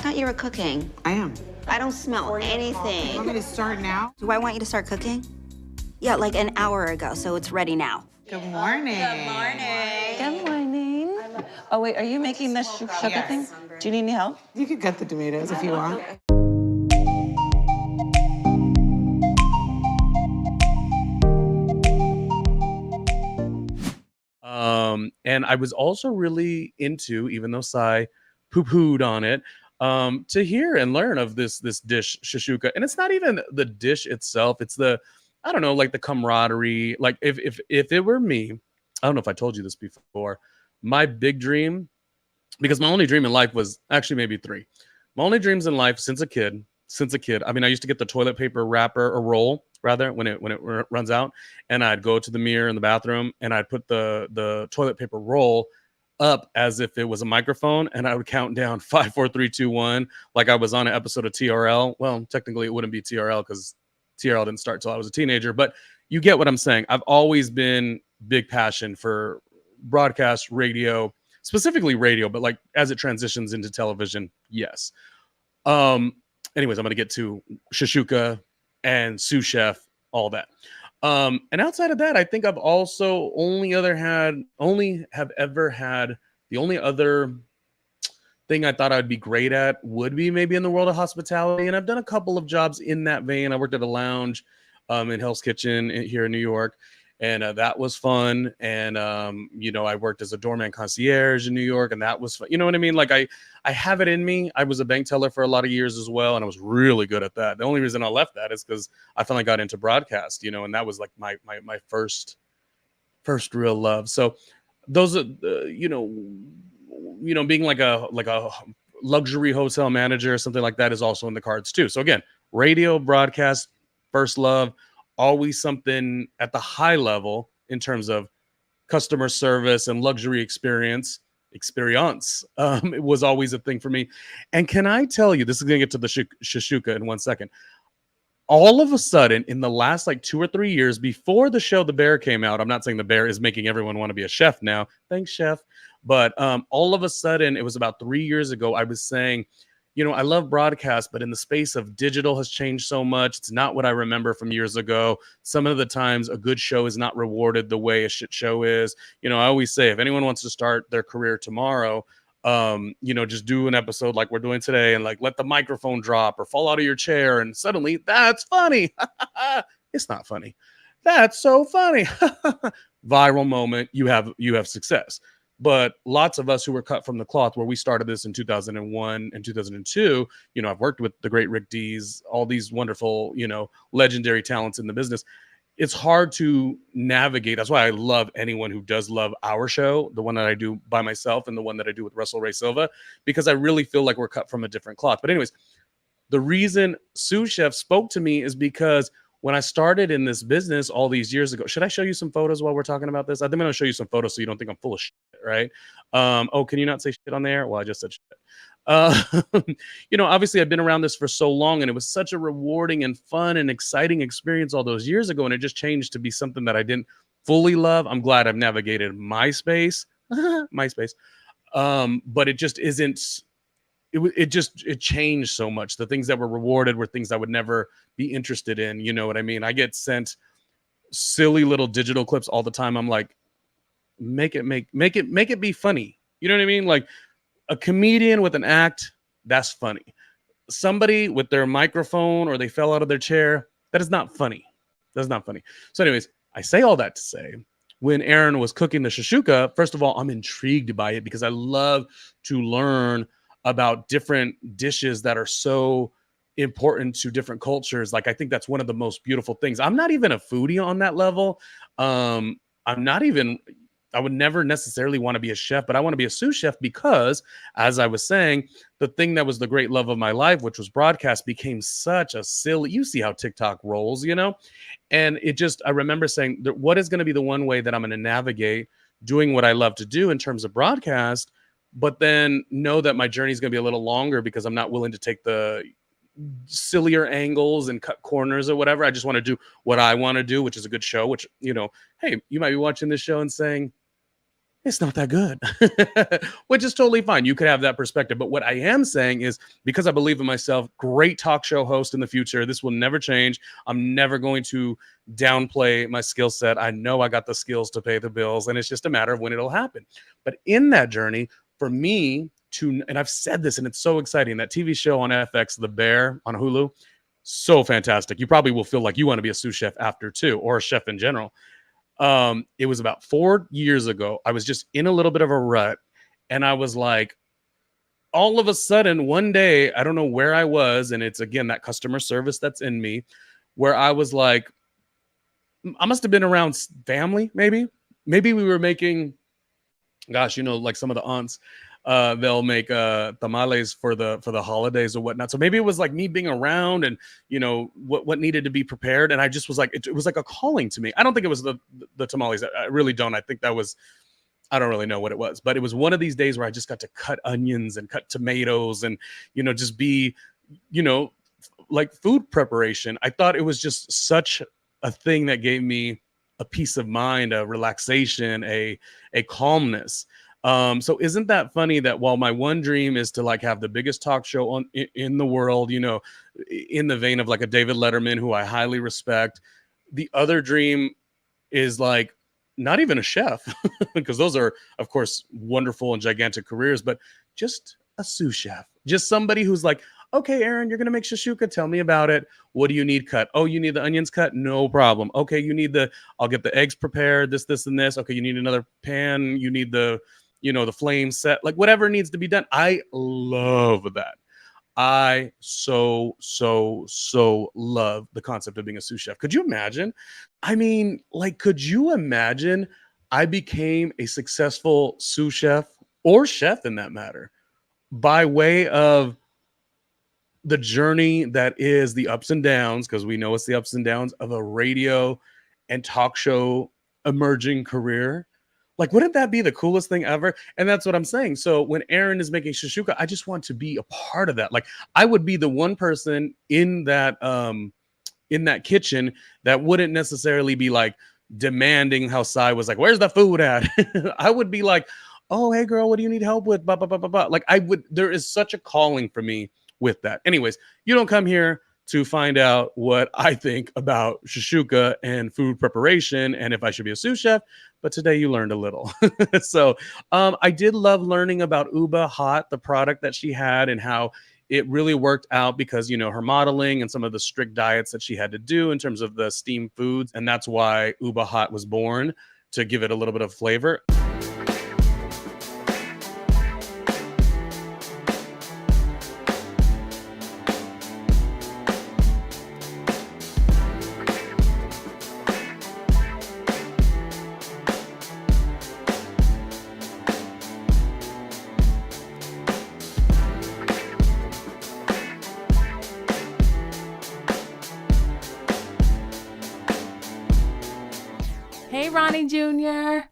thought you were cooking. I am. I don't smell anything. You want me to start now? Do I want you to start cooking? Yeah, like an hour ago, so it's ready now. Good morning. Good morning. Good morning. Oh, wait, are you making the sugar thing? Do you need any help? You can cut the tomatoes if you want. And I was also really into, even though Sai poo-pooed on it, to hear and learn of this dish, shashuka. And it's not even the dish itself, it's the, I don't know, like the camaraderie. Like if it were me, I don't know if I told you this before, my big dream, because my only dream in life was actually maybe three. My only dreams in life since a kid, I mean, I used to get the toilet paper wrapper or roll rather when it runs out, and I'd go to the mirror in the bathroom and I'd put the toilet paper roll up as if it was a microphone, and I would count down 5, 4, 3, 2, 1, like I was on an episode of TRL. Well, technically it wouldn't be TRL because TRL didn't start till I was a teenager, but you get what I'm saying. I've always been big passion for broadcast, radio, specifically radio, but like as it transitions into television, yes. Anyways, I'm gonna get to shashuka and Sous-Chef, all that. And outside of that, I think I've also only ever had the only other thing I thought I'd be great at would be maybe in the world of hospitality. And I've done a couple of jobs in that vein. I worked at a lounge in Hell's Kitchen here in New York, and that was fun. And I worked as a doorman concierge in New York, and that was fun. You know what I mean? Like I have it in me. I was a bank teller for a lot of years as well, and I was really good at that. The only reason I left that is because I finally got into broadcast, and that was like my first real love. So those are being like a luxury hotel manager or something like that is also in the cards too. So again, radio, broadcast, first love. Always something at the high level in terms of customer service and luxury experience. It was always a thing for me. And can I tell you, this is going to get to the shashuka in 1 second. All of a sudden, in the last like 2 or 3 years before the show The Bear came out, I'm not saying The Bear is making everyone want to be a chef now. Thanks, chef. But all of a sudden, it was about 3 years ago, I was saying, I love broadcast, but in the space of digital has changed so much. It's not what I remember from years ago. Some of the times a good show is not rewarded the way a shit show is. I always say, if anyone wants to start their career tomorrow, just do an episode like we're doing today and like let the microphone drop or fall out of your chair and suddenly that's funny. It's not funny. That's so funny. Viral moment. You have success. But lots of us who were cut from the cloth, where we started this in 2001 and 2002, I've worked with the great Rick Dees, all these wonderful, legendary talents in the business. It's hard to navigate. That's why I love anyone who does love our show, the one that I do by myself and the one that I do with Russell Ray Silva, because I really feel like we're cut from a different cloth. But anyways, the reason Sous-Chef spoke to me is because when I started in this business all these years ago, should I show you some photos while we're talking about this? I think I'm going to show you some photos so you don't think I'm full of shit, right? Can you not say shit on there? Well, I just said shit. Obviously I've been around this for so long, and it was such a rewarding and fun and exciting experience all those years ago, and it just changed to be something that I didn't fully love. I'm glad I've navigated MySpace, but it just isn't. It changed so much. The things that were rewarded were things I would never be interested in. You know what I mean? I get sent silly little digital clips all the time. I'm like, make it be funny. You know what I mean? Like a comedian with an act, that's funny. Somebody with their microphone or they fell out of their chair, that is not funny. That's not funny. So anyways, I say all that to say, when Erin was cooking the shashuka, first of all, I'm intrigued by it because I love to learn about different dishes that are so important to different cultures. Like, I think that's one of the most beautiful things. I'm not even a foodie on that level. I would never necessarily want to be a chef, but I want to be a sous chef because, as I was saying, the thing that was the great love of my life, which was broadcast, became such a silly, you see how TikTok rolls, and I remember saying, what is going to be the one way that I'm going to navigate doing what I love to do in terms of broadcast, but then know that my journey is going to be a little longer because I'm not willing to take the sillier angles and cut corners or whatever. I just want to do what I want to do, which is a good show, which, hey, you might be watching this show and saying, it's not that good, which is totally fine. You could have that perspective. But what I am saying is, because I believe in myself, great talk show host in the future. This will never change. I'm never going to downplay my skill set. I know I got the skills to pay the bills, and it's just a matter of when it'll happen. But in that journey, for me to, and I've said this, and it's so exciting, that TV show on FX, The Bear on Hulu, so fantastic. You probably will feel like you want to be a sous chef after too, or a chef in general. It was about 4 years ago. I was just in a little bit of a rut, and I was like, all of a sudden, one day, I don't know where I was, and it's again that customer service that's in me, where I was like, I must have been around family, maybe. Maybe we were making, gosh, like some of the aunts, they'll make tamales for the holidays or whatnot. So maybe it was like me being around and what needed to be prepared. And I just was like, it was like a calling to me. I don't think it was the tamales. I really don't. I think that was, I don't really know what it was, but it was one of these days where I just got to cut onions and cut tomatoes and, just be, like food preparation. I thought it was just such a thing that gave me a peace of mind, a relaxation, a calmness. So isn't that funny that while my one dream is to like have the biggest talk show in the world, in the vein of like a David Letterman, who I highly respect, the other dream is like not even a chef, because those are, of course, wonderful and gigantic careers, but just a sous chef, just somebody who's like, okay, Erin, you're going to make shashuka. Tell me about it. What do you need cut? Oh, you need the onions cut? No problem. Okay, I'll get the eggs prepared, this, and this. Okay, you need another pan. You need the flame set, like whatever needs to be done. I love that. I so love the concept of being a sous chef. Could you imagine? I mean, like, could you imagine I became a successful sous chef or chef in that matter by way of the journey that is the ups and downs, because we know it's the ups and downs of a radio and talk show emerging career. Like, wouldn't that be the coolest thing ever? And that's what I'm saying. So when Erin is making shashuka, I just want to be a part of that. Like, I would be the one person in that kitchen that wouldn't necessarily be like demanding how Sai was like, where's the food at? I would be like, oh, hey girl, what do you need help with? Blah, blah, blah, blah, blah. Like, there is such a calling for me with that. Anyways, you don't come here to find out what I think about shashuka and food preparation and if I should be a sous chef, but today you learned a little. So I did love learning about Uba Hot, the product that she had, and how it really worked out because, her modeling and some of the strict diets that she had to do in terms of the steamed foods. And that's why Uba Hot was born, to give it a little bit of flavor. Hey, Ronnie Jr.